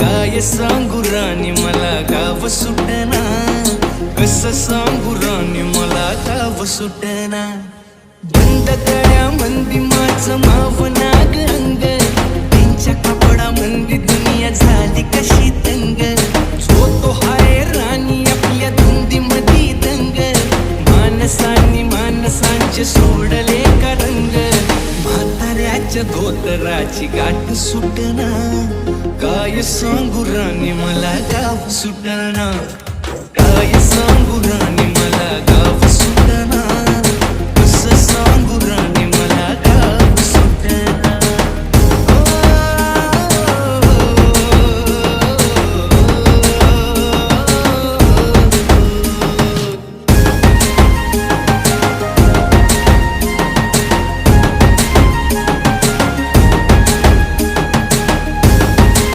काय सांगू राणी मला गाव सुटना, कसं सांगू राणी मला गाव सुटना. बंद कळ्या मंदी माझं माव नाग अंग, त्यांच्या कपडा मंदी दुनिया झाली कशी तंग. जो तो हाय राणी आपल्या धुंदी मधी दंग, माणसांनी माणसांचे सोडले का रंग. म्हाताऱ्याच्या धोतराची गाठ सुटना, काय सांगू राणी मला गाव सुटना. काय सांगू राणी मला गाव